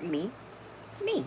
Me. Me.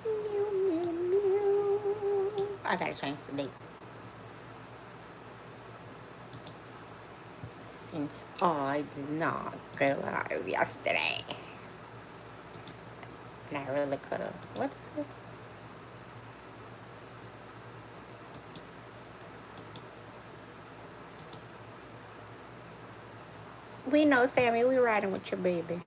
Meow, meow, meow. I gotta change the date since I did not go live yesterday. And I really could have. What is it? We know, Sammy. We riding with your baby.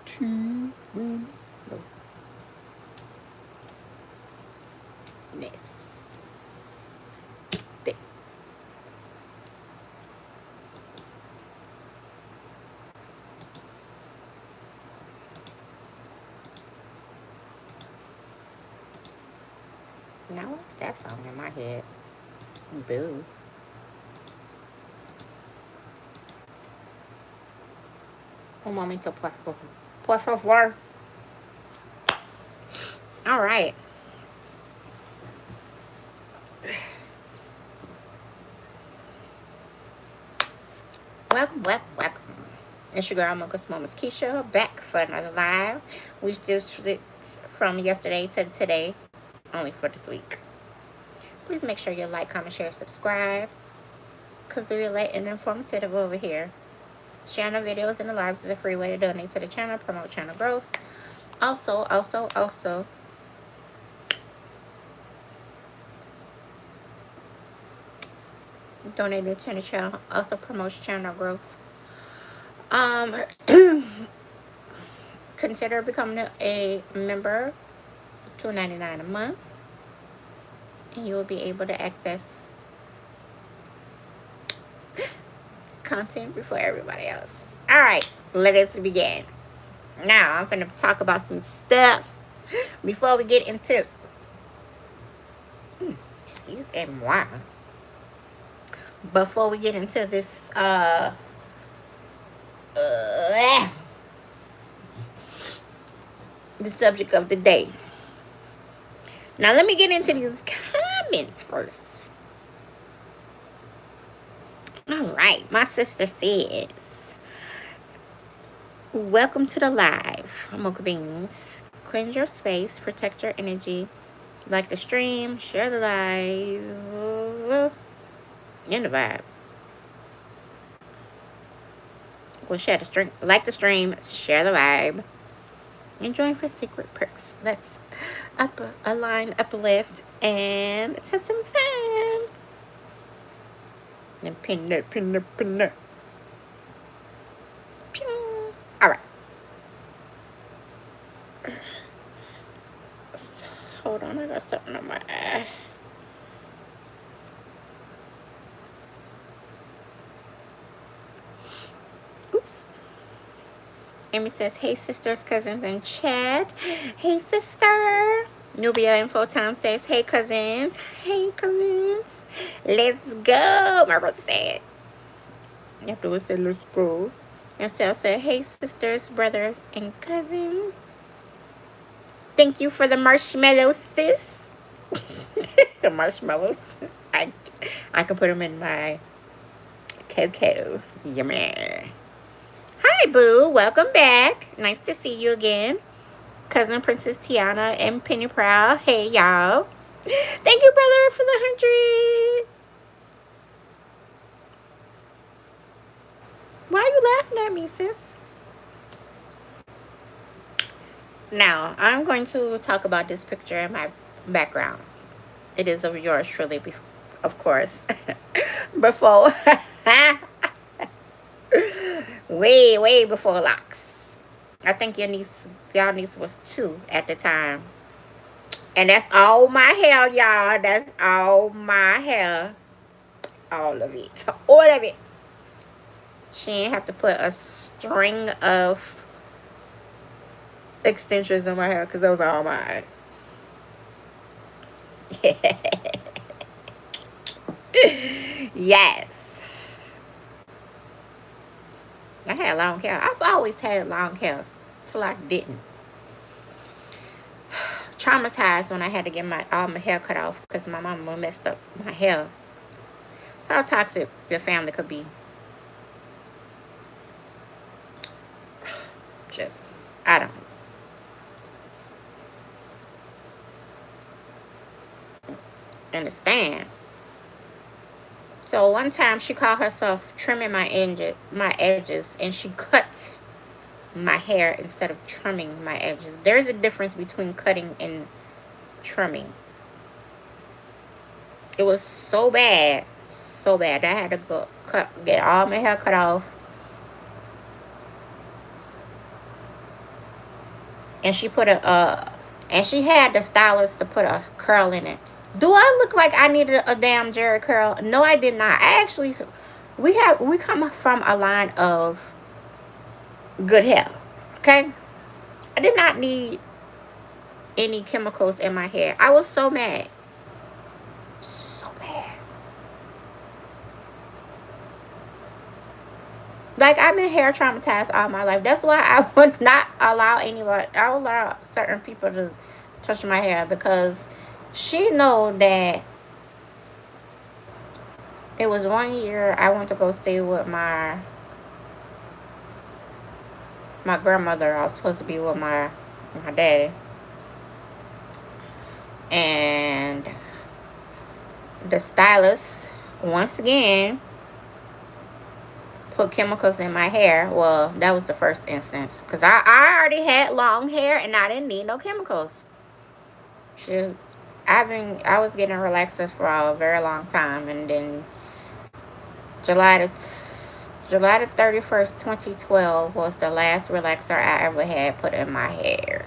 Two, one, no. Next. Thing. Now what's that song in my head? Boo. Un momento, por favor. Por favor. All right. Welcome, welcome, welcome. It's your girl, Mocha's Moments Keisha, back for another live. We just switched from yesterday to today, only for this week. Please make sure you like, comment, share, subscribe, because we're late and informative over here. Sharing the videos and the lives is a free way to donate to the channel, promote channel growth. Also, donating to the channel also promotes channel growth. Consider becoming a member for $2.99 a month, and you will be able to access content before everybody else. All right, let us begin. Now I'm gonna talk about some stuff before we get into. Excuse moi. Before we get into this, the subject of the day. Now let me get into these comments first. All right, my sister says, "Welcome to the live, Mocha Beans. Cleanse your space, protect your energy. Like the stream, share the live, and the vibe. Well, share the stream, like the stream, share the vibe, and join for secret perks. Let's uplift, and let's have some fun." And pin that. All right. Hold on, I got something on my eye. Oops. Amy says, hey, sisters, cousins, and Chad. Hey, sister. Nubia Info Time says, hey, cousins. Hey, cousins. Let's go. My brother said. Afterwards said, let's go. And Sal said, hey, sisters, brothers, and cousins. Thank you for the marshmallows, sis. The marshmallows. I can put them in my cocoa. Yummy. Hi, boo. Welcome back. Nice to see you again. Cousin Princess Tiana and Penny Proud. Hey, y'all. Thank you, brother, for the 100. Why are you laughing at me, sis? Now, I'm going to talk about this picture in my background. It is of yours truly, of course. Before. way before locks. I think y'all niece was 2 at the time. And that's all my hair, y'all. That's all my hair. All of it. All of it. She didn't have to put a string of extensions in my hair because those are all mine. Yes. I had long hair. I've always had long hair till I didn't. Traumatized when I had to get all my hair cut off because my mama messed up my hair. How toxic your family could be. Just, I don't understand. So one time she caught herself trimming my edges, and she cut my hair instead of trimming my edges. There's a difference between cutting and trimming. It was so bad that I had to get all my hair cut off. And she put and she had the stylist to put a curl in it. Do I look like I needed a damn Jerry curl? No, I did not. I actually, we come from a line of good hair. Okay? I did not need any chemicals in my hair. I was so mad. So mad. Like, I've been hair traumatized all my life. That's why I would not allow anyone, I would allow certain people to touch my hair, because she know that it was one year I went to go stay with my grandmother. I was supposed to be with my daddy. And the stylist, once again, put chemicals in my hair. Well, that was the first instance, because I already had long hair and I didn't need no chemicals. Shoot, I was getting relaxers for a very long time, and then July the 31st, 2012 was the last relaxer I ever had put in my hair.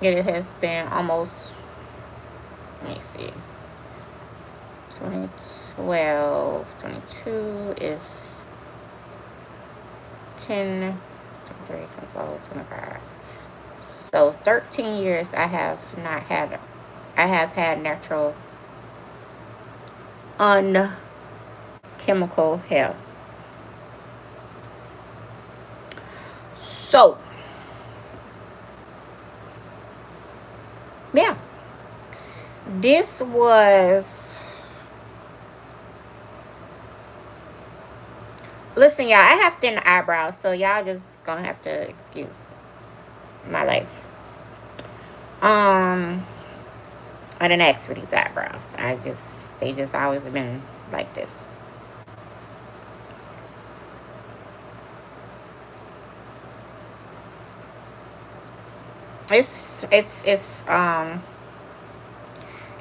It has been almost, let me see, 2012, 22 is 10, 23, 24, 25. So 13 years I have had natural unchemical hair. So yeah, this was, listen, y'all, I have thin eyebrows, so y'all just gonna have to excuse my life. I didn't ask for these eyebrows. They just always been like this. It's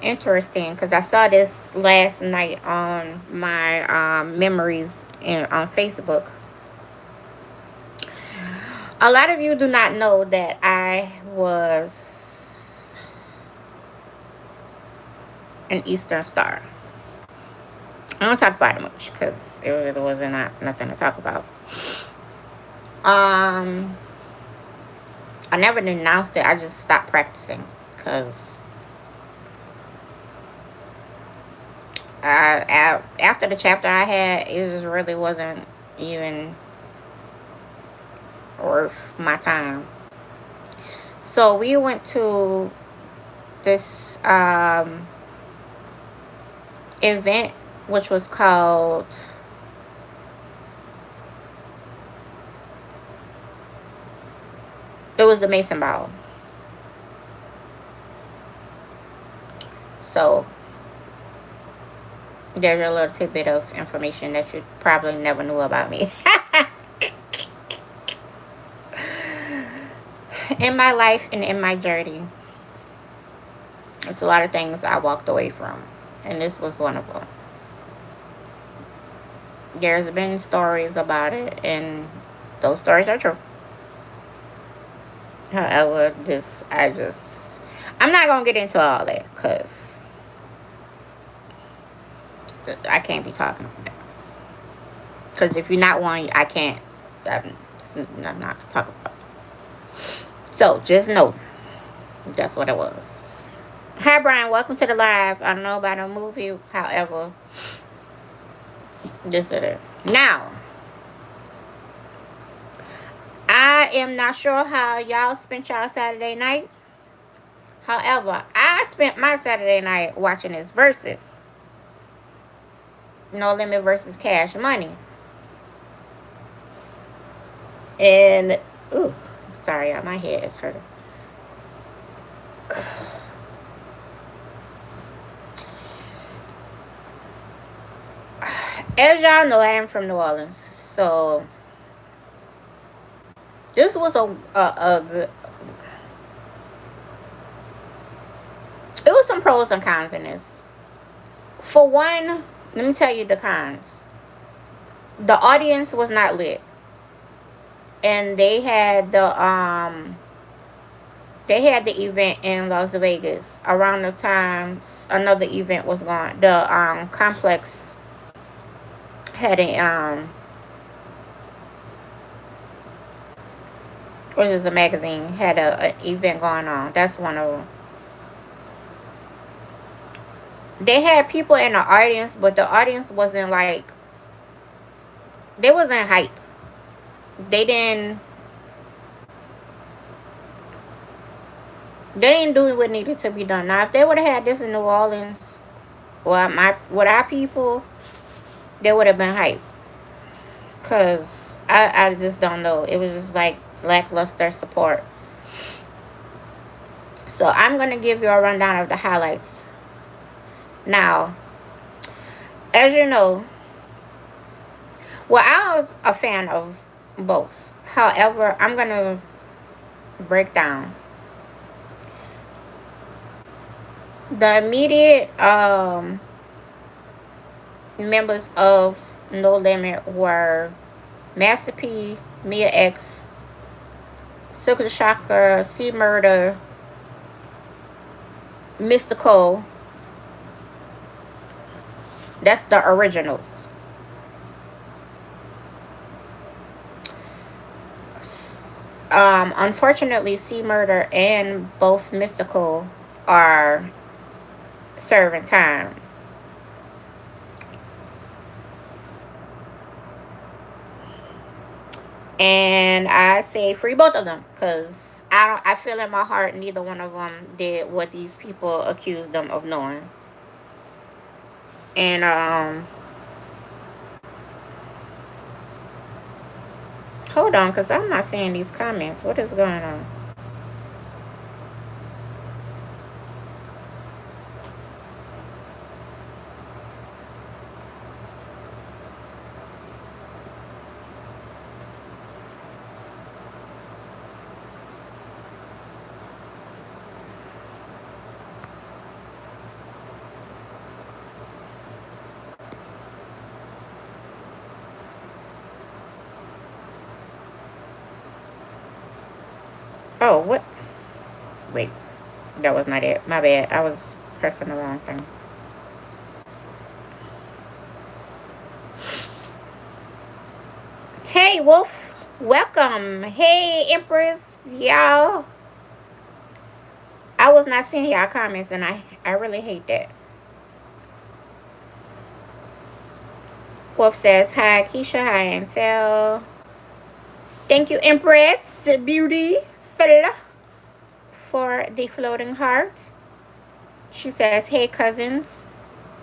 interesting, because I saw this last night on my memories on Facebook. A lot of you do not know that I was an Eastern Star. I don't talk about it much because it really wasn't nothing to talk about. I never denounced it. I just stopped practicing because after the chapter I had, it just really wasn't even worth my time. So we went to this event, which was called it was the Mason Ball. So there's a little tidbit of information that you probably never knew about me. In my life and in my journey, there's a lot of things I walked away from, and this was one of them. There's been stories about it, and those stories are true. However, I'm not gonna get into all that because I can't be talking about that. Because if you're not one, I can't. I'm not to talk about. So just know that's what it was. Hi Brian, welcome to the live. I don't know about a movie, however, this is it. Now, I am not sure how y'all spent y'all Saturday night. However, I spent my Saturday night watching this Versus. No Limit versus Cash Money. And, ooh, sorry, my head is hurting. As y'all know, I am from New Orleans. So, this was a good... It was some pros and cons in this. For one, let me tell you the cons. The audience was not lit. And they had the event in Las Vegas around the time another event was going. The complex had a which is a magazine, had a event going on. That's one of them. They had people in the audience, but the audience wasn't like, they wasn't hype. They didn't do what needed to be done. Now, if they would have had this in New Orleans, with our people, they would have been hype. Because I just don't know. It was just like lackluster support. So I'm going to give you a rundown of the highlights. Now, as you know, well, I was a fan of both. However, I'm going to break down. The immediate members of No Limit were Master P, Mia X, Silk the Shocker, C Murder, Mystikal. That's the originals. Unfortunately, C Murder and both Mystikal are serving time. And I say free both of them, because I feel in my heart neither one of them did what these people accused them of knowing. And hold on, because I'm not seeing these comments. What is going on? Oh, what? Wait, that was not it. My bad. I was pressing the wrong thing. Hey, Wolf. Welcome. Hey, Empress. Y'all. I was not seeing y'all comments, and I really hate that. Wolf says, hi, Keisha. Hi, Ansel. Thank you, Empress. Beauty. Fella. For the floating heart. She says, hey, cousins.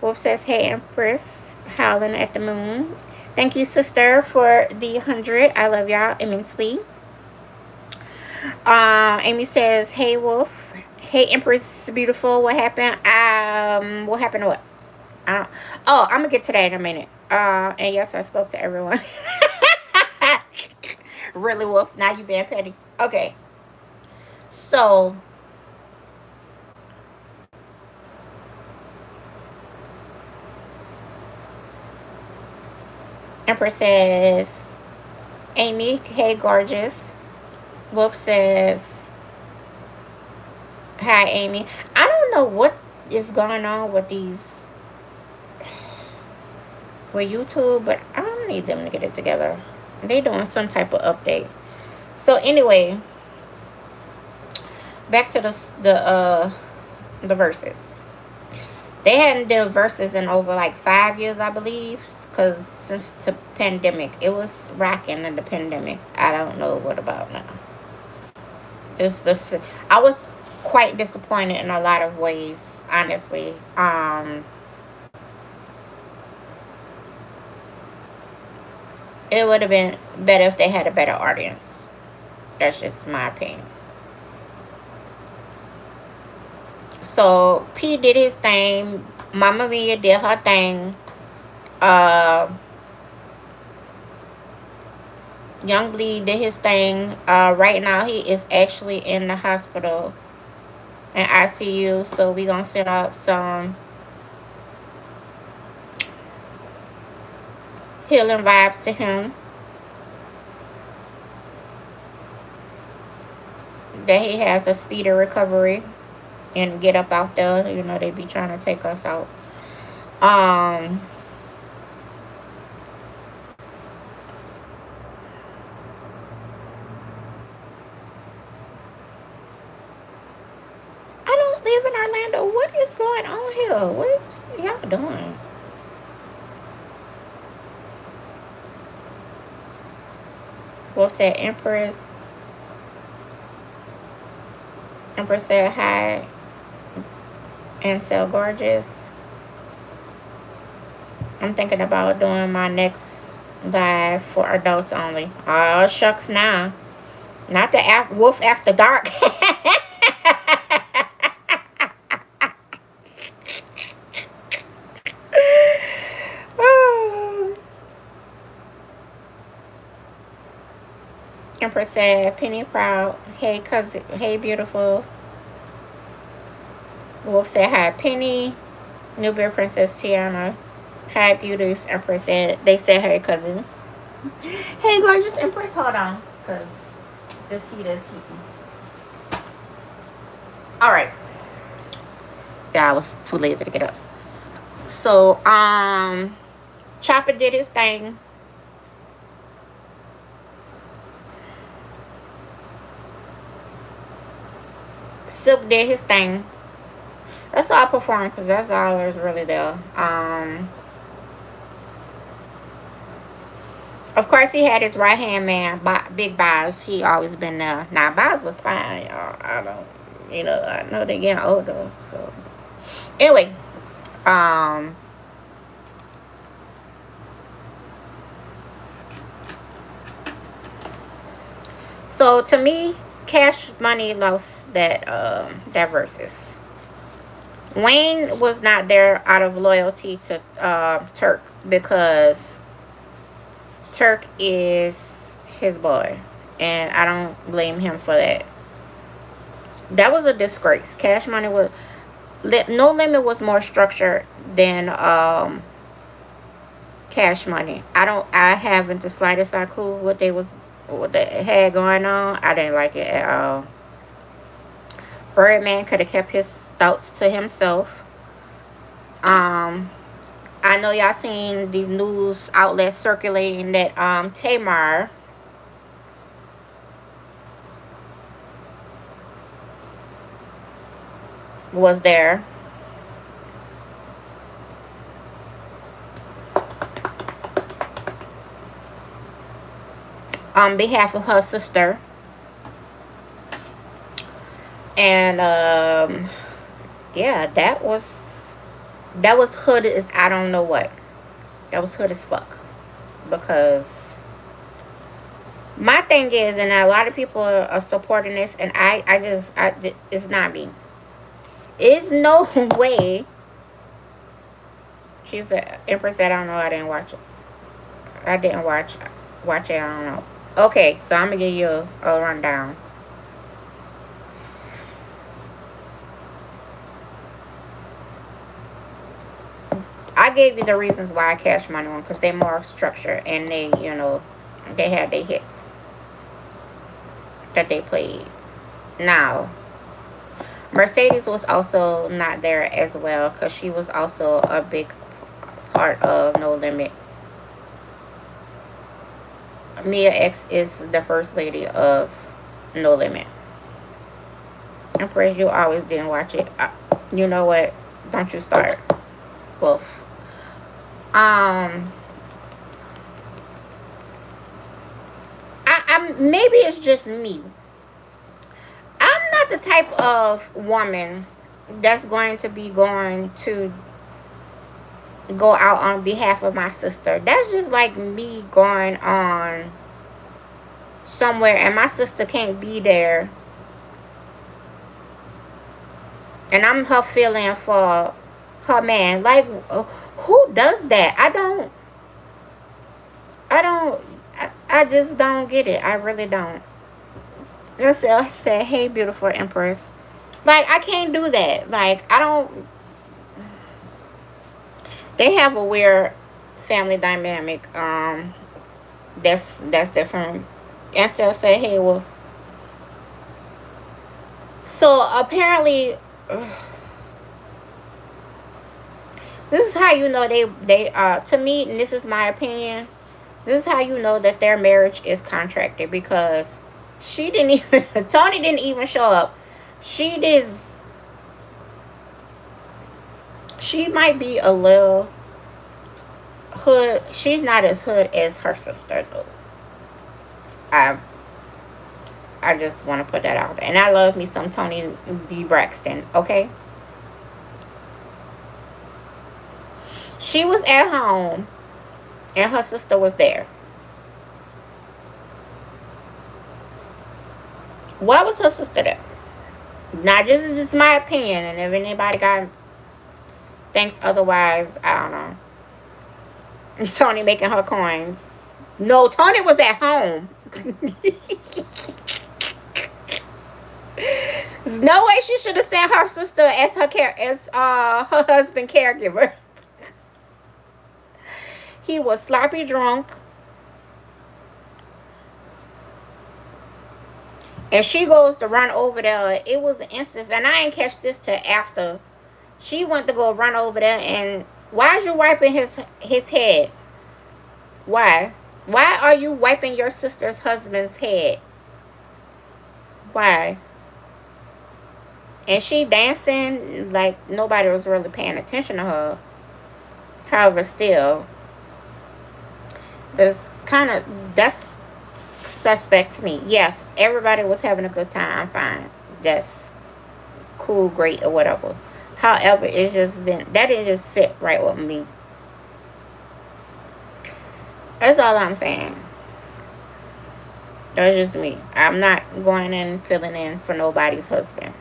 Wolf says, hey, Empress. Howling at the moon. Thank you, sister, for the 100. I love y'all immensely. Amy says, hey, Wolf. Hey, Empress Beautiful. What happened? What happened to what? I don't. Oh, I'm gonna get to that in a minute. And yes, I spoke to everyone. Really, Wolf? Now you being petty. Okay. So, Empress says, Amy, hey, gorgeous. Wolf says, hi, Amy. I don't know what is going on with YouTube, but I don't need them to get it together. They doing some type of update. So anyway, back to the verses. They hadn't done verses in over like 5 years, I believe, because since the pandemic, it was rocking in the pandemic. I don't know what about now. It's the I was quite disappointed in a lot of ways, honestly. It would have been better if they had a better audience. That's just my opinion. So P did his thing. Mama Mia did her thing. Uh, Young Bleed did his thing. Right now he is actually in the hospital in ICU. So we gonna set up some healing vibes to him. That he has a speedy recovery and get up out there. You know, they be trying to take us out. Um, I don't live in Orlando. What is going on here? What y'all doing? Wolf said Empress. Empress said hi. And so gorgeous. I'm thinking about doing my next live for adults only. Oh shucks now. Not the Wolf After Dark. Empress said, Penny Proud. Hey, cousin. Hey, beautiful. Wolf said, hi, Penny. New Beer Princess Tiana. Hi, beauties. Empress said, they said, hey, cousins. Hey, gorgeous Empress. Hold on. Because this heat is heating. All right. Yeah, I was too lazy to get up. So, Chopper did his thing. Silk did his thing. That's all I performed because that's all there's really there. Of course, he had his right hand man, Big Boz. He always been there. Now, Boz was fine, y'all. I don't, I know they're getting older. So, anyway, so to me, Cash Money lost that versus. Wayne was not there out of loyalty to Turk because Turk is his boy, and I don't blame him for that. That was a disgrace. Cash Money was No Limit was more structured than Cash Money. I haven't the slightest clue what they had going on. I didn't like it at all. Birdman could have kept his thoughts to himself. I know y'all seen the news outlets circulating that Tamar was there on behalf of her sister. And yeah, that was hood as I don't know what. That was hood as fuck. Because my thing is, and a lot of people are supporting this, and it's not me. It's no way. She's the Empress that I don't know. I didn't watch it. I didn't watch it. I don't know. Okay, so I'm gonna give you a rundown. I gave you the reasons why I cashed money on, because they're more structured and they, you know, they had their hits that they played. Now, Mercedes was also not there as well, because she was also a big part of No Limit. Mia X is the first lady of No Limit. Empress, you always didn't watch it. You know what? Don't you start. Wolf. Maybe it's just me. I'm not the type of woman that's going to be going to go out on behalf of my sister. That's just like me going on somewhere and my sister can't be there, and I'm her feeling for her man. Like, who does that? I just don't get it. I really don't. I said, hey, beautiful Empress. Like, I can't do that. Like, I don't. They have a weird family dynamic. That's different. And so say, hey, Wolf. So apparently, this is how you know they to me, and this is my opinion. This is how you know that their marriage is contracted, because she didn't even Tony didn't even show up. She might be a little hood. She's not as hood as her sister though. I just want to put that out there. And I love me some Toni D. Braxton, okay? She was at home and her sister was there. Why was her sister there? Now, this is just my opinion, and if anybody thinks otherwise, I don't know. Toni making her coins. No, Toni was at home. There's no way she should have sent her sister as her husband caregiver. He was sloppy drunk. And she goes to run over there. It was an instance, and I ain't catch this till after. She went to go run over there, and why is you wiping his head? Why? Why are you wiping your sister's husband's head? Why? And she dancing like nobody was really paying attention to her. However, still, that's suspect to me. Yes, everybody was having a good time. Fine. That's cool, great, or whatever. However, it just didn't just sit right with me. That's all I'm saying. That's just me. I'm not going in filling in for nobody's husband.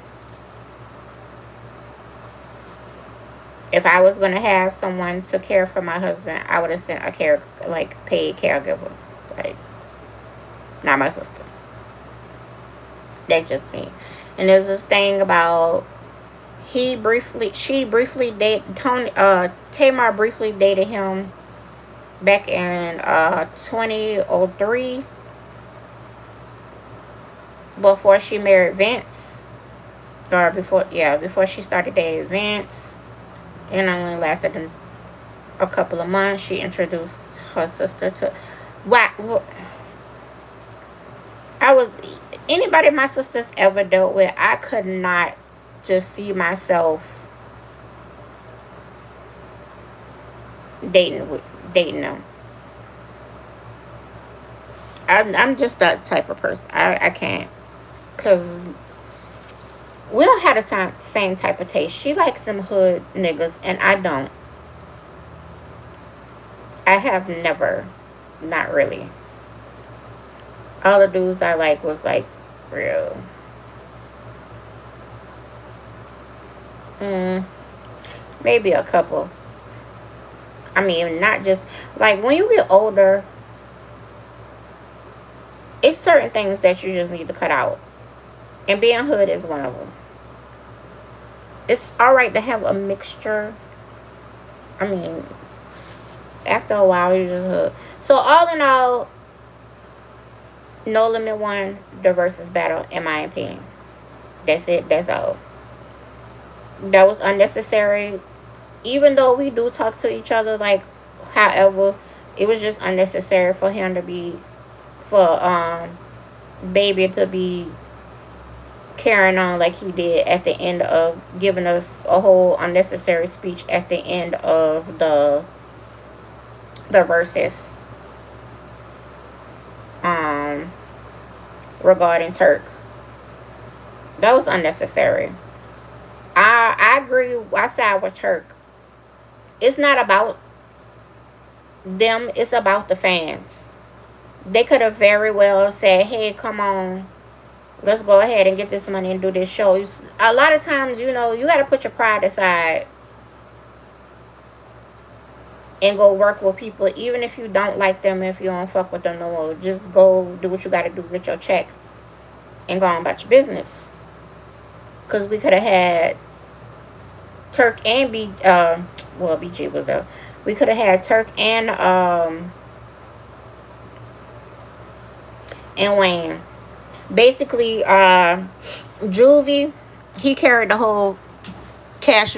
If I was going to have someone to care for my husband, I would have sent a paid caregiver. Like, not my sister. That's just me. And there's this thing about Tamar briefly dated him back in 2003 before she married Vince. or before she started dating Vince. It only lasted a couple of months. She introduced her sister to what I was anybody my sisters ever dealt with. I could not just see myself dating dating them. I'm just that type of person. I can't, because we don't have the same type of taste. She likes some hood niggas, and I don't. I have never, not really. All the dudes I like was like real. Mm, maybe a couple. I mean, not just like when you get older, it's certain things that you just need to cut out, and being hood is one of them. It's all right to have a mixture. I mean, after a while, you just hood. So all in all, No Limit won the versus battle, in my opinion. That's it. That's all. That was unnecessary. Even though we do talk to each other, like, however, it was just unnecessary for him to be, for Baby to be carrying on like he did at the end of giving us a whole unnecessary speech at the end of the verses um regarding Turk. That was unnecessary. I agree. I side with Turk. It's not about them. It's about the fans. They could have very well said, "Hey, come on, let's go ahead and get this money and do this show." A lot of times, you know, you got to put your pride aside and go work with people, even if you don't like them, if you don't fuck with them no more. Just go do what you got to do, get your check, and go on about your business. Because we could have had Turk and BG was there. We could have had Turk and Wayne. Basically, Juvie, he carried the whole cash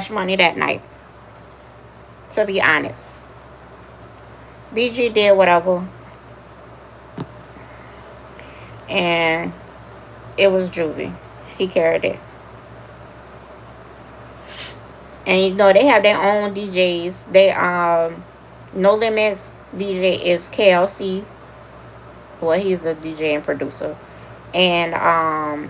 money that night. To be honest, BG did whatever, and it was Juvie. He carried it. And you know they have their own DJs. They No Limits DJ is KLC. Well, he's a DJ and producer. And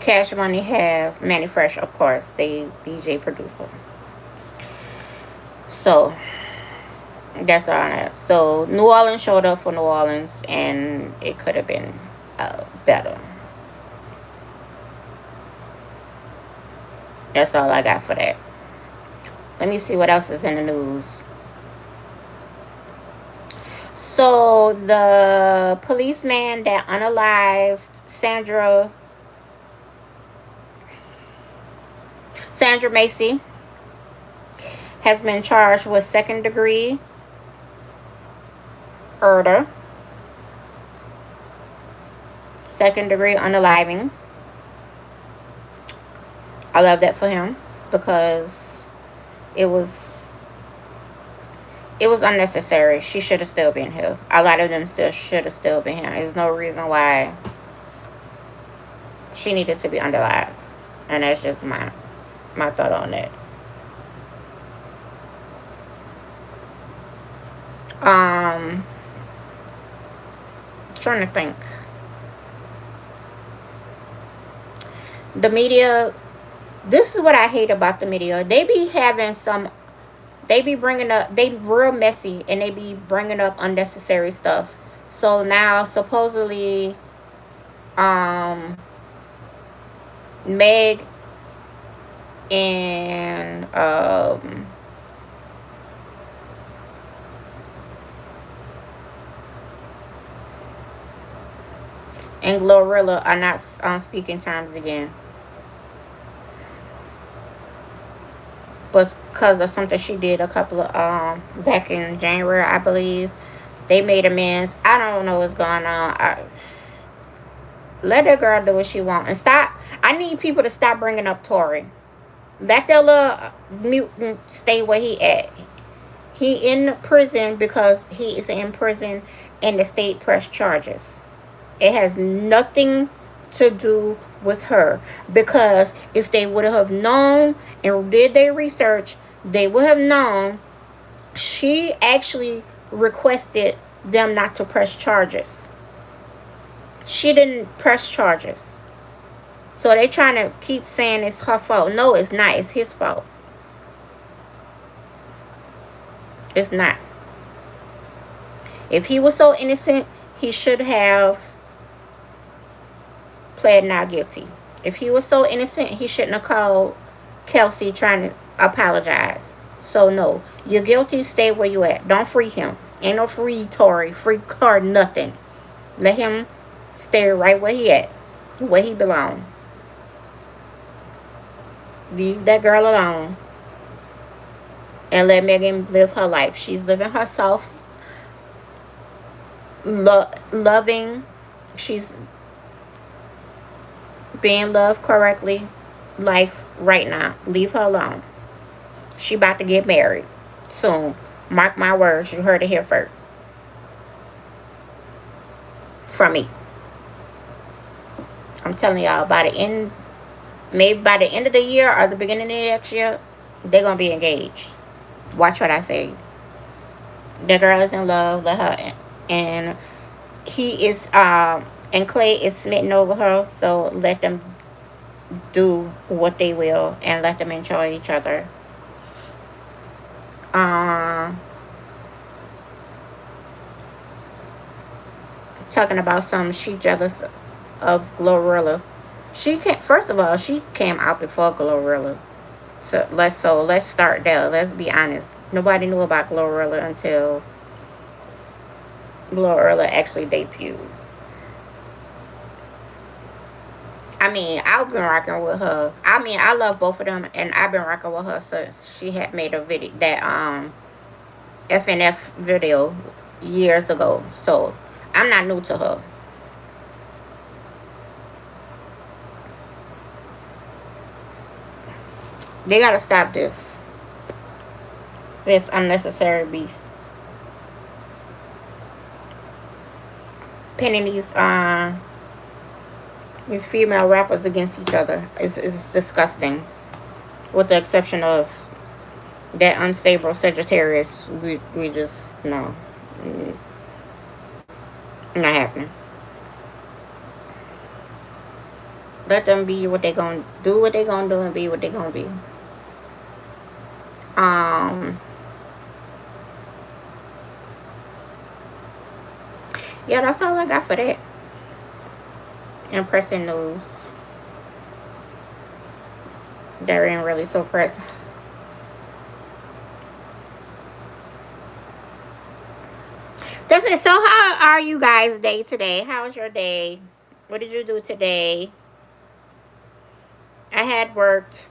Cash Money have Manny Fresh, of course. They DJ producer. So that's all that. So New Orleans showed up for New Orleans, and it could have been better. That's all I got for that. Let me see what else is in the news. So the policeman that unalived Sandra Macy has been charged with second-degree murder, second-degree unaliving. I love that for him because it was unnecessary. She should have still been here. A lot of them should have still been here. There's no reason why she needed to be unalived. And that's just my thought on that. Trying to think. The media, this is what I hate about the media. They be bringing up, they real messy, and they be bringing up unnecessary stuff. So now supposedly Meg and Glorilla are not on speaking terms again. But because of something she did a couple of back in January, I believe. They made amends. I don't know what's going on. Let that girl do what she want. And stop. I need people to stop bringing up Tory. Let that little mutant stay where he at. He in prison because he is in prison and the state pressed charges. It has nothing to do with her, because if they would have known and did their research, they would have known she actually requested them not to press charges. She didn't press charges. So they trying to keep saying it's her fault. No, it's not. It's his fault. It's not. If he was so innocent, he should have pled not guilty. If he was so innocent, he shouldn't have called Kelsey trying to apologize. So no, you're guilty. Stay where you at. Don't free him. Ain't no free Tory, free card, nothing. Let him stay right where he at, where he belong. Leave that girl alone and let Megan live her life. She's living herself, loving. She's being loved correctly. Life right now. Leave her alone. She about to get married soon. Mark my words. You heard it here first. From me. I'm telling y'all, by the end, maybe by the end of the year or the beginning of the next year, they're going to be engaged. Watch what I say. The girl is in love. Let her in. And he is, and Clay is smitten over her. So let them do what they will and let them enjoy each other. Talking about something, she jealous of Glorilla. She can't. First of all, she came out before Glorilla. So let's start there. Let's be honest. Nobody knew about Glorilla until Glorilla actually debuted. I mean, I've been rocking with her. I mean, I love both of them, and I've been rocking with her since she had made a video, that FNF video years ago. So I'm not new to her. They gotta stop this unnecessary beef. Pinning these female rappers against each other is disgusting. With the exception of that unstable Sagittarius, we just no, not happening. Let them be what they gonna do, what they gonna do, and be what they gonna be. Yeah, that's all I got for that. And pressing news. They ain't really so pressed. That's it. So how are you guys' day today? How was your day? What did you do today? I had worked,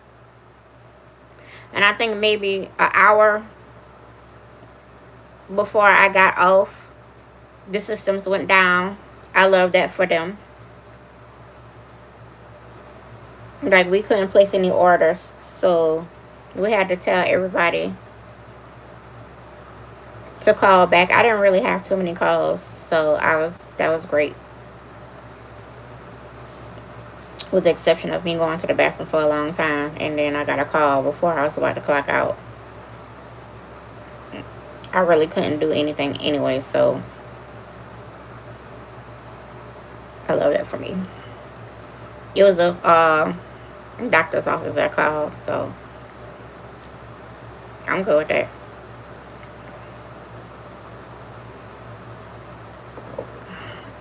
and I think maybe an hour before I got off, the systems went down. I love that for them. Like, we couldn't place any orders, so we had to tell everybody to call back. I didn't really have too many calls, so that was great. With the exception of me going to the bathroom for a long time, and then I got a call before I was about to clock out. I really couldn't do anything anyway, so I love that for me. It was a doctor's office that called, so I'm good with that.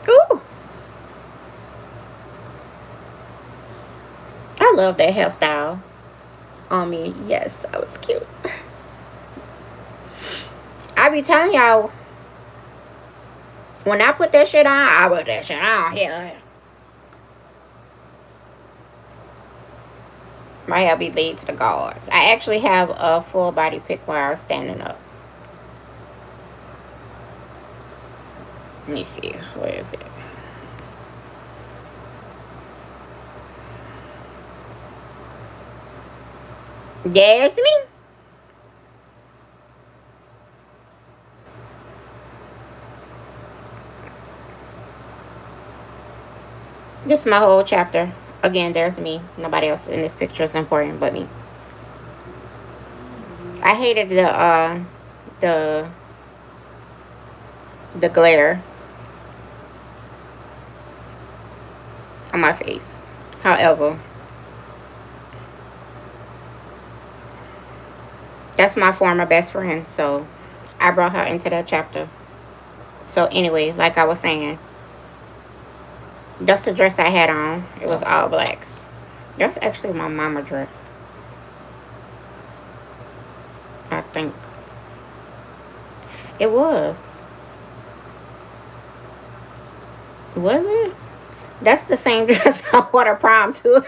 Ooh, I love that hairstyle on me. Yes, that was cute. I be telling y'all, when I put that shit on, I put that shit on here. My hair be laid to the guards. I actually have a full body pic while I was standing up. Let me see. Where is it? There's me. This is my whole chapter. Again, there's me. Nobody else in this picture is important but me. I hated the the glare on my face. However, that's my former best friend, so I brought her into that chapter. So anyway, like I was saying, that's the dress I had on. It was all black. That's actually my mama dress, I think. It was. Was it? That's the same dress I wore to prom too.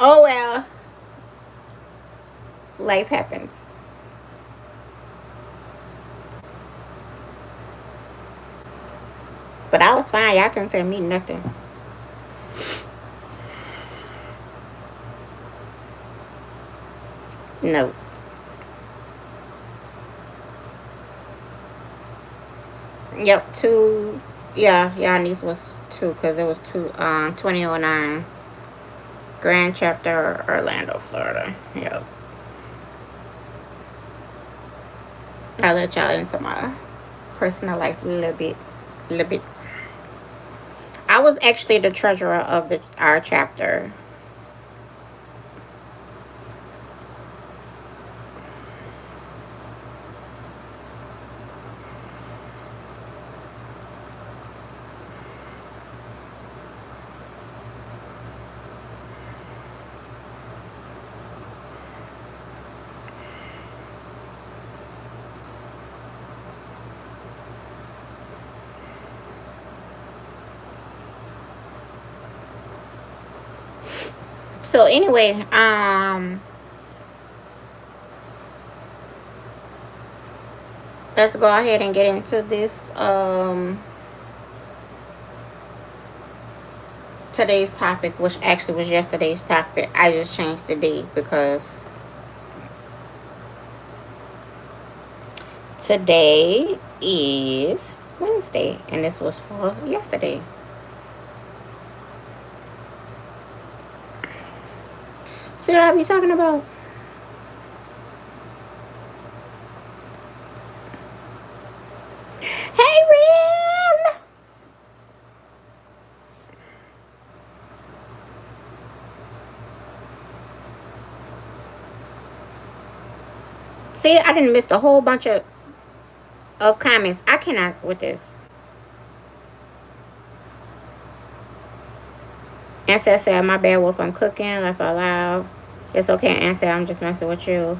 Oh well. Life happens. But I was fine. Y'all couldn't tell me nothing. No. Yep, two. Yeah, y'all niece was two because it was 2009. Grand Chapter, Orlando, Florida. Yep. I'll let y'all into my personal life a little bit. A little bit. I was actually the treasurer of our chapter. So anyway, let's go ahead and get into this today's topic, which actually was yesterday's topic. I just changed the date because today is Wednesday and this was for yesterday. See what I be talking about? Hey, Real! See, I didn't miss a whole bunch of comments. I cannot with this. Ansel said, my bad, Wolf, I'm cooking. Laugh out loud. It's okay, Ansel, I'm just messing with you.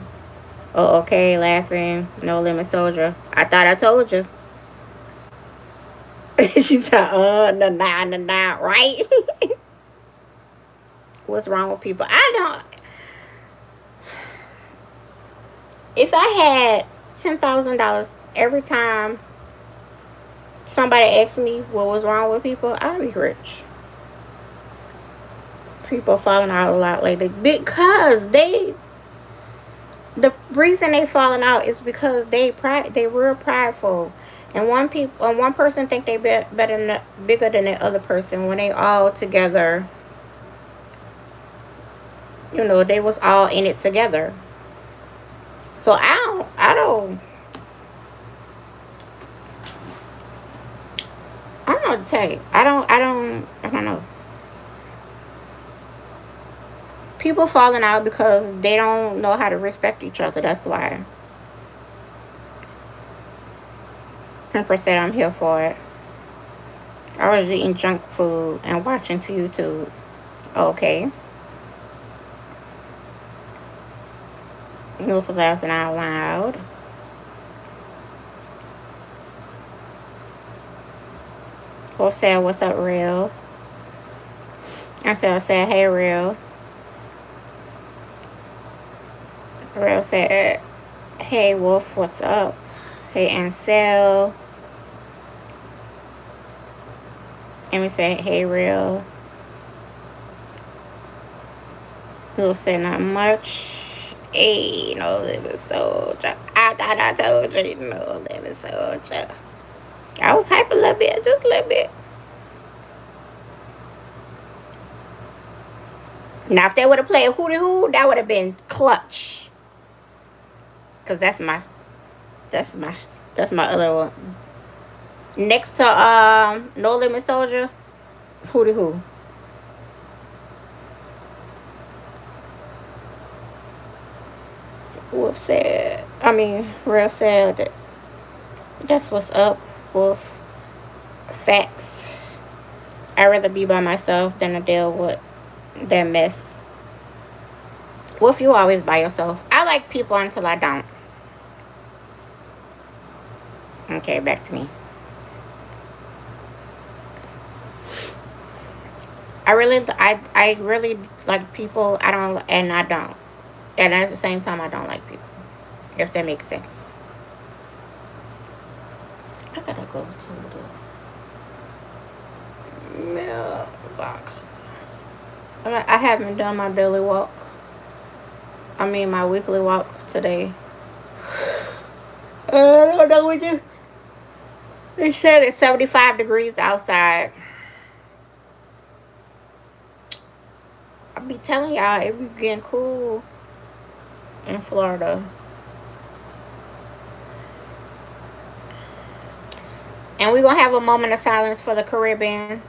Oh, okay, laughing. No limit soldier. I thought I told you. She said, nah, right? What's wrong with people? I don't. If I had $10,000 every time somebody asked me what was wrong with people, I'd be rich. People falling out a lot lately because the reason they falling out is because they real prideful, and one person think they bigger than the other person when they all together. You know, they was all in it together. So I don't know what to tell you. I don't know. People falling out because they don't know how to respect each other. That's why. 100% I'm here for it. I was eating junk food and watching to YouTube. Okay. You was laughing out loud. Wolf said, what's up, Real? I said, hey, Real. Real said, hey, Wolf, what's up? Hey, Ansel. And we said, hey, Real. We'll say not much. Hey, no limit soldier. I thought I told you, no limit soldier. I was hype a little bit, just a little bit. Now, if they would have played Hootie Hoo, that would have been clutch. Cause that's my, that's my other one. Next to No Limit Soldier, Hootie Hoo. Wolf said, I mean, Real said that that's what's up, Wolf. Facts. I'd rather be by myself than to deal with that mess. Wolf, you always by yourself. I like people until I don't. Okay, back to me. I really like people. I don't, and I don't. And at the same time, I don't like people. If that makes sense. I gotta go to the mailbox. I haven't done my daily walk. I mean, my weekly walk today. I don't know what you. They said it's 75 degrees outside. I be telling y'all, it be getting cool in Florida. And we're going to have a moment of silence for the Caribbean.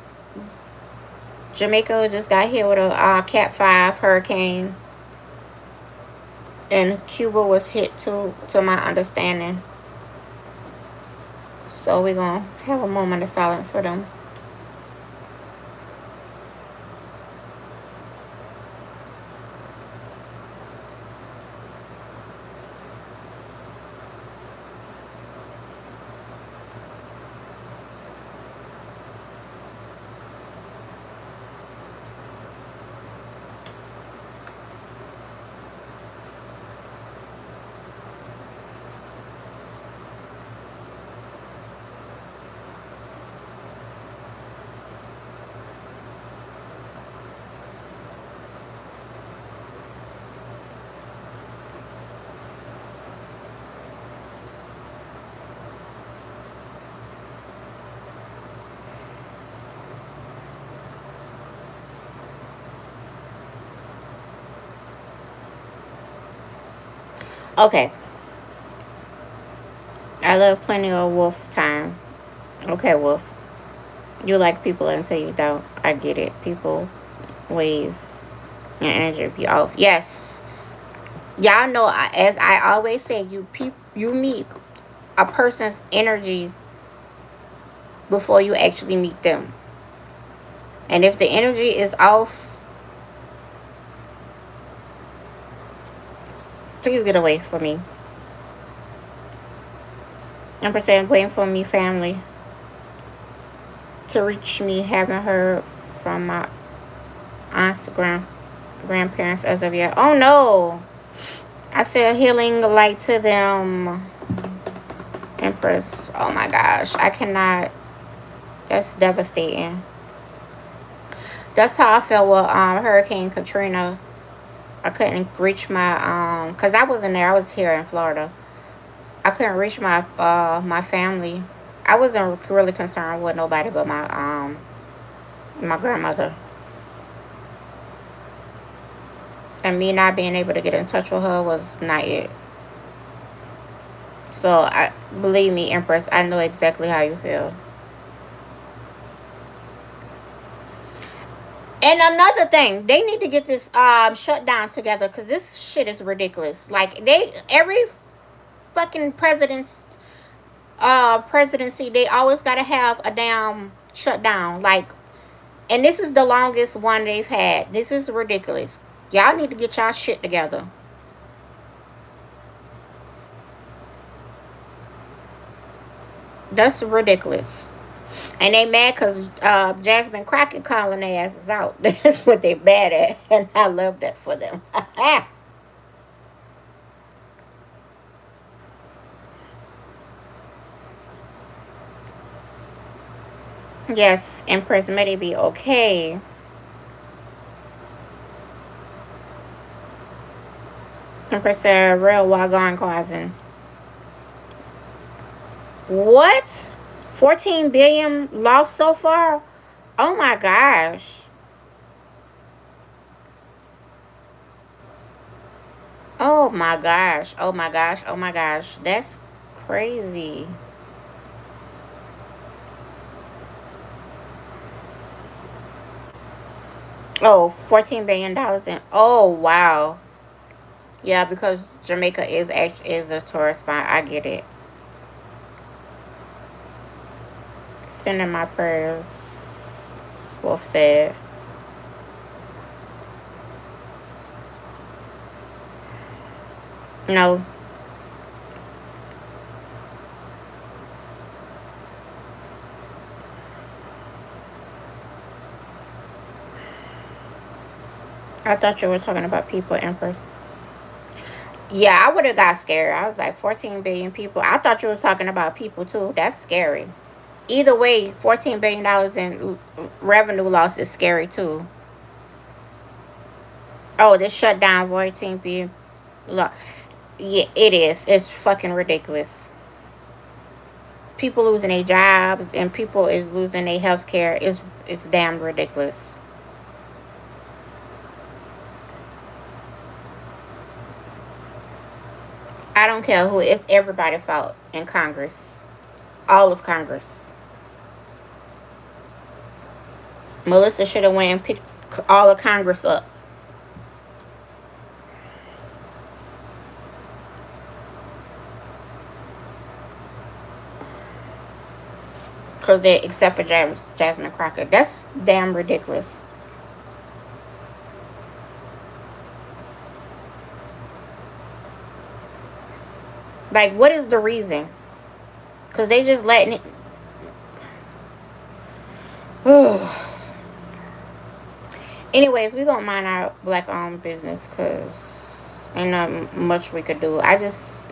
Jamaica just got hit with a Cat 5 hurricane. And Cuba was hit too, to my understanding. So we're going to have a moment of silence for them. Okay. I love plenty of Wolf time. Okay, Wolf. You like people until you don't. I get it. People, ways, and energy be off. Yes. Y'all know, as I always say, you meet a person's energy before you actually meet them. And if the energy is off, please get away from me. I'm waiting for me family to reach me. Haven't heard from my aunts, grandparents as of yet. Oh no. I said healing light to them. Empress. Oh my gosh. I cannot. That's devastating. That's how I felt with Hurricane Katrina. I couldn't reach my cause I wasn't there. I was here in Florida. I couldn't reach my family. I wasn't really concerned with nobody but my grandmother. And me not being able to get in touch with her was not it. So believe me, Empress, I know exactly how you feel. And another thing, they need to get this shutdown together because this shit is ridiculous. Like every fucking presidency, they always gotta have a damn shutdown. Like, and this is the longest one they've had. This is ridiculous. Y'all need to get y'all shit together. That's ridiculous. And they mad because Jasmine Crockett calling their asses out. That's what they mad at. And I love that for them. Yes, Empress, may they be okay. Compressor real Wagon causing. What? 14 billion lost so far? Oh my gosh. Oh my gosh. Oh my gosh. Oh my gosh. That's crazy. Oh, $14 billion in. Oh wow. Yeah, because Jamaica is a tourist spot. I get it. Sending my prayers. Wolf said. No. I thought you were talking about people, Empress. Yeah, I would have got scared. I was like, 14 billion people. I thought you was talking about people too. That's scary. Either way, $14 billion in revenue loss is scary too. Oh, this shutdown, 14 billion. Yeah, it is. It's fucking ridiculous. People losing their jobs and people is losing their health care. It's damn ridiculous. I don't care who. It's everybody's fault in Congress. All of Congress. Melissa should have went and picked all of Congress up. Because they, except for Jasmine Crockett. That's damn ridiculous. Like, what is the reason? Because they just letting it. Anyways, we gonna mind our black owned business because ain't not much we could do. I just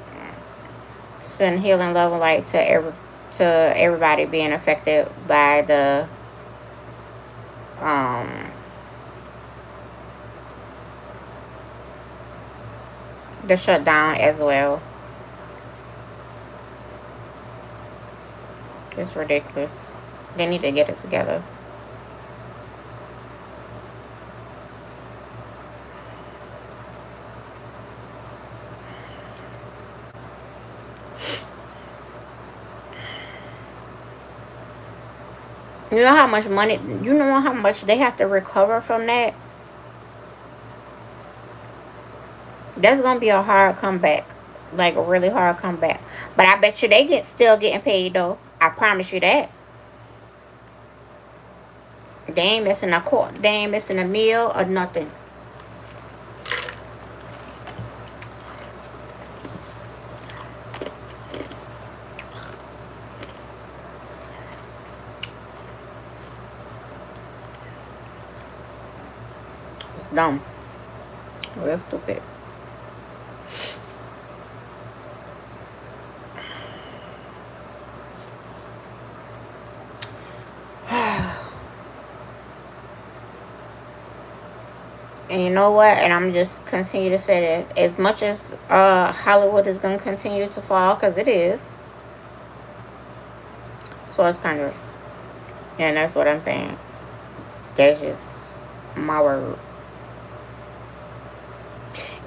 send healing love and light to everybody being affected by um the shutdown as well. It's ridiculous. They need to get it together. You know how much money, you know how much they have to recover from that? That's gonna be a hard comeback. Like a really hard comeback. But I bet you they still getting paid though. I promise you that. They ain't missing a court. They ain't missing a meal or nothing. It's dumb. Real stupid. And you know what? And I'm just continue to say this. As much as Hollywood is going to continue to fall, because it is, so is Congress. And that's what I'm saying. That's just my word.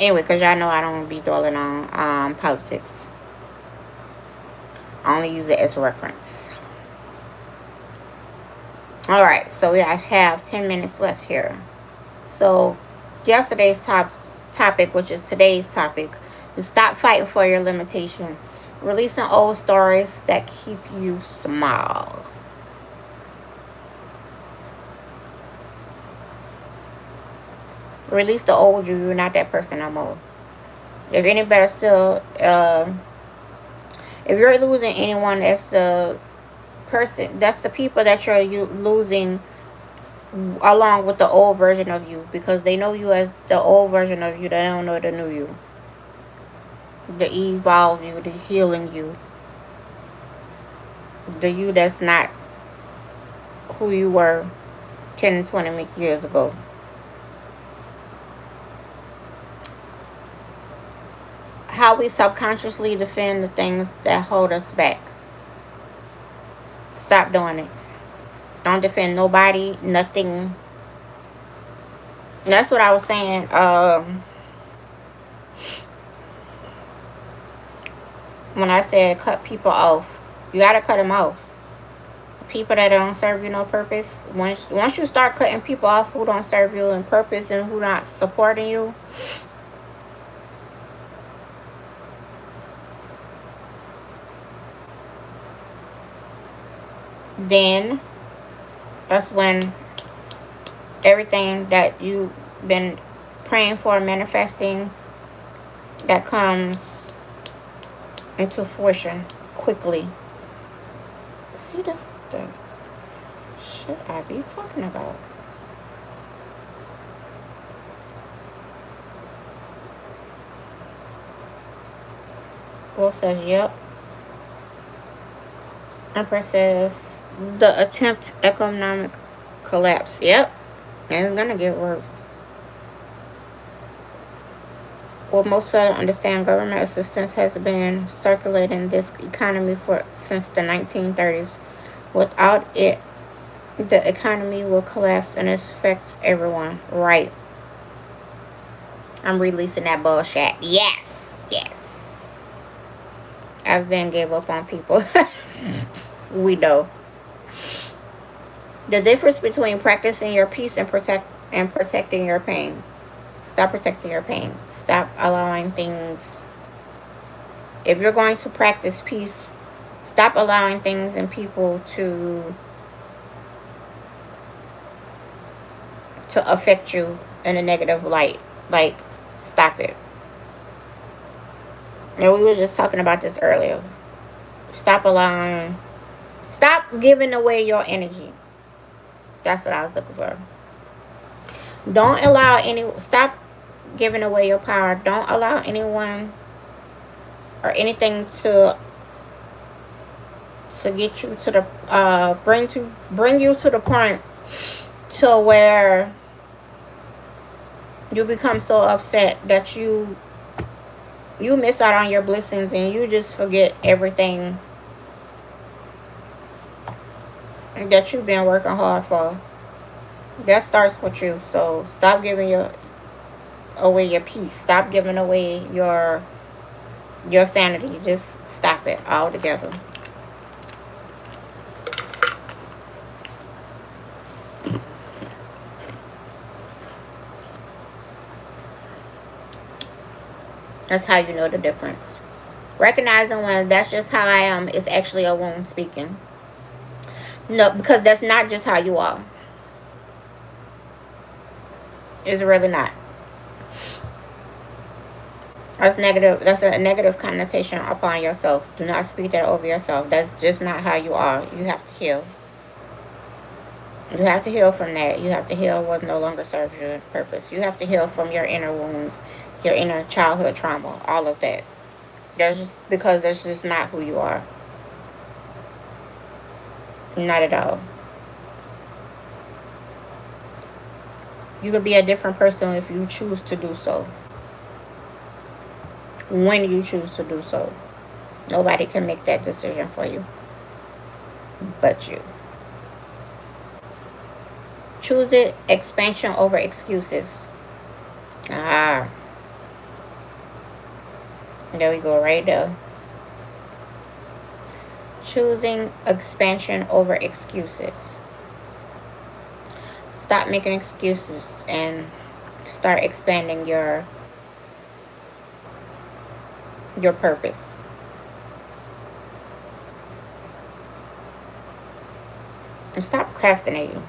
Anyway, because y'all know I don't be dwelling on politics. I only use it as a reference. Alright, so we have 10 minutes left here. So, yesterday's topic, which is today's topic, is stop fighting for your limitations. Releasing old stories that keep you small. Release the old you. You're not that person no more. If anybody still, if you're losing anyone, that's the person, that's the people that you're losing along with the old version of you, because they know you as the old version of you. They don't know the new you, the evolved you, the healing you, the you that's not who you were 10 20 years ago. how we subconsciously defend the things that hold us back. Stop doing it. Don't defend nobody, nothing. That's what I was saying. When I said cut people off, you gotta cut them off. People that don't serve you no purpose. Once you start cutting people off who don't serve you in purpose and who not supporting you, then that's when everything that you've been praying for, manifesting, that comes into fruition quickly. See, that's the shit I be talking about. Wolf says, yep. Empress says, the attempt economic collapse. Yep. And it's gonna get worse. Well, most fail to understand, government assistance has been circulating this economy since the 1930s. Without it, the economy will collapse and it affects everyone. Right. I'm releasing that bullshit. Yes. Yes. I've been gave up on people. We know. The difference between practicing your peace and protecting your pain. Stop protecting your pain. Stop allowing things. If you're going to practice peace, stop allowing things and people to affect you in a negative light. Like, stop it. And we were just talking about this earlier. Stop giving away your energy. That's what I was looking for. Don't allow stop giving away your power. Don't allow anyone or anything to get you to the bring you to the point to where you become so upset that you miss out on your blessings and you just forget everything that you've been working hard for. That starts with you. So stop giving away your peace. Stop giving away your sanity. Just stop it altogether. That's how you know the difference. Recognizing when that's just how I am is actually a wound speaking. No, because that's not just how you are. It's really not. That's negative. That's a negative connotation upon yourself. Do not speak that over yourself. That's just not how you are. You have to heal. You have to heal from that. You have to heal what no longer serves your purpose. You have to heal from your inner wounds, your inner childhood trauma, all of that. Because that's just not who you are. Not at all. You could be a different person if you choose to do so. When you choose to do so. Nobody can make that decision for you. But you. Choose it. Expansion over excuses. There we go, right there. Choosing expansion over excuses. Stop making excuses and start expanding your purpose. And stop procrastinating.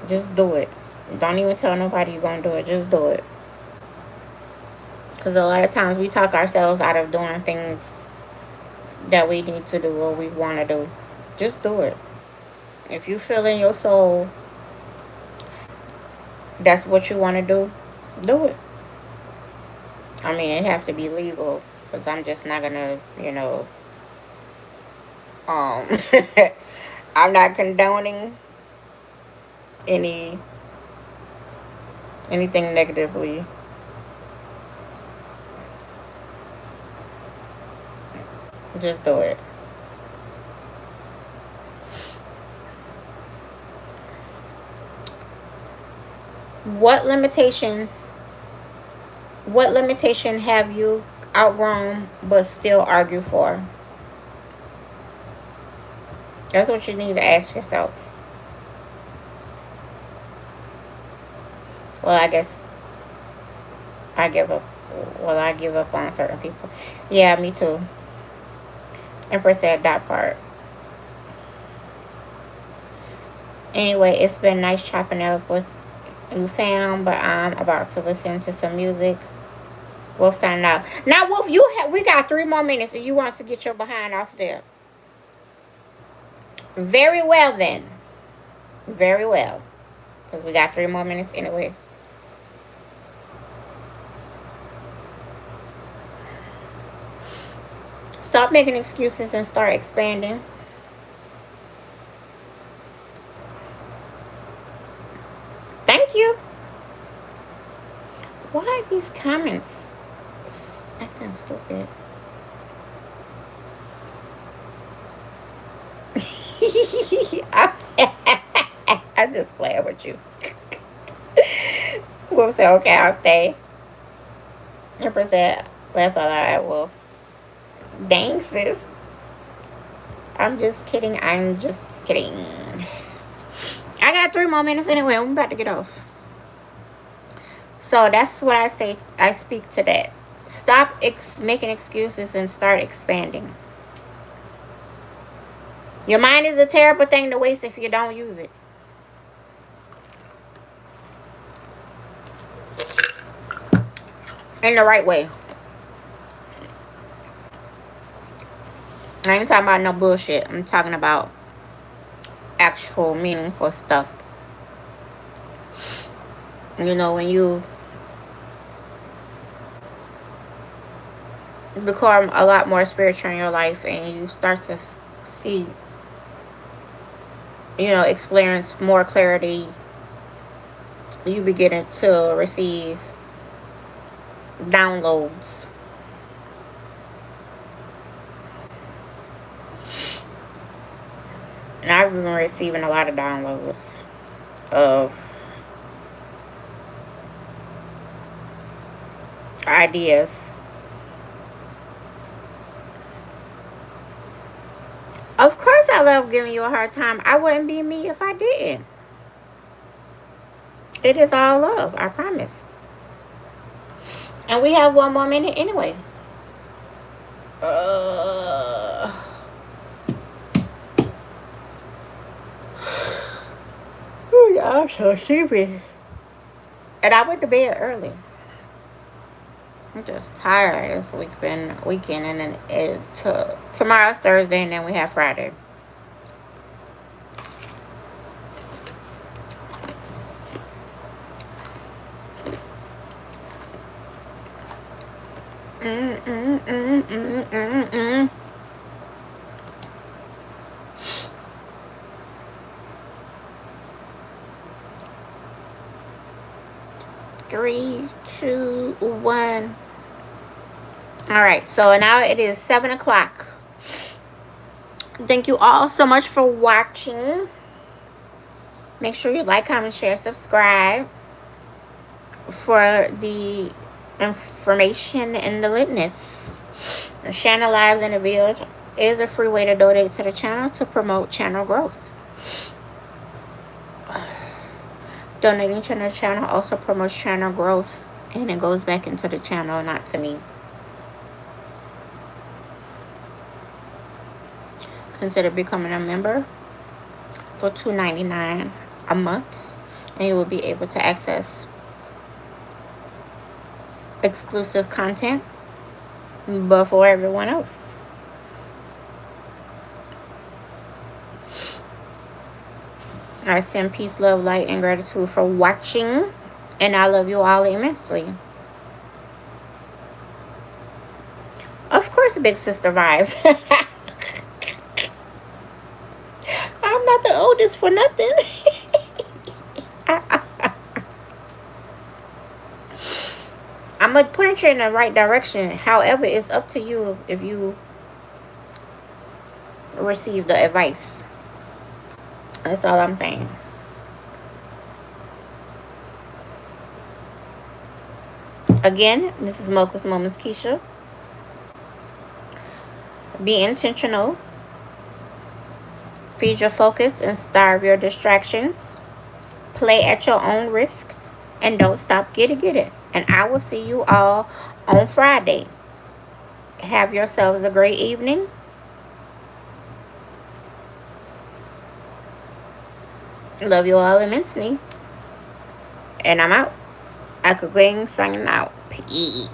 Just do it. Don't even tell nobody you're going to do it. Just do it. Because a lot of times we talk ourselves out of doing things that we need to do or we want to do. Just do it. If you feel in your soul that's what you want to do it. I mean, it have to be legal. Because I'm just not going to, I'm not condoning anything negatively Just do it. What limitations, what limitation have you outgrown but still argue for? That's what you need to ask yourself. Well, I guess I give up. Well, I give up on certain people. Yeah, me too. Empress said that part. Anyway, it's been nice chopping up with you, fam, but I'm about to listen to some music. Wolf signing out. Now, Wolf, we got 3 more minutes, and you want to get your behind off there. Very well, then. Very well. Because we got 3 more minutes anyway. Stop making excuses and start expanding. Thank you. Why are these comments acting stupid? I'm just playing with you. Wolf said, okay, I'll stay. 100% left alive, Wolf. Dang, sis. I'm just kidding. I'm just kidding. I got 3 more minutes anyway. I'm about to get off. So that's what I say. I speak to that. Stop making excuses and start expanding. Your mind is a terrible thing to waste if you don't use it. In the right way. I ain't talking about no bullshit. I'm talking about actual meaningful stuff. You know, when you become a lot more spiritual in your life and you start to see, you know, experience more clarity, you begin to receive downloads. And I've been receiving a lot of downloads of ideas. Of course I love giving you a hard time. I wouldn't be me if I didn't. It is all love, I promise. And we have 1 more minute anyway. Oh, y'all so sleepy. And I went to bed early. I'm just tired this weekend, and then tomorrow's Thursday, and then we have Friday. Three, 2, 1. All right, so now it is 7 o'clock. Thank you all so much for watching. Make sure you like, comment, share, subscribe for the information and the litness. The channel lives and the videos is a free way to donate to the channel to promote channel growth. Donating to the channel also promotes channel growth, and it goes back into the channel, not to me. Consider becoming a member for $2.99 a month, and you will be able to access exclusive content before everyone else. I send peace, love, light, and gratitude for watching, and I love you all immensely. Of course, big sister vibes. I'm not the oldest for nothing. I'm going to point you in the right direction. However, it's up to you if you receive the advice. That's all I'm saying. Again, this is Mocha's Moments Keisha. Be intentional. Feed your focus and starve your distractions. Play at your own risk. And don't stop. Get it. And I will see you all on Friday. Have yourselves a great evening. Love you all immensely. And I'm out. Akagang signing out. Peace.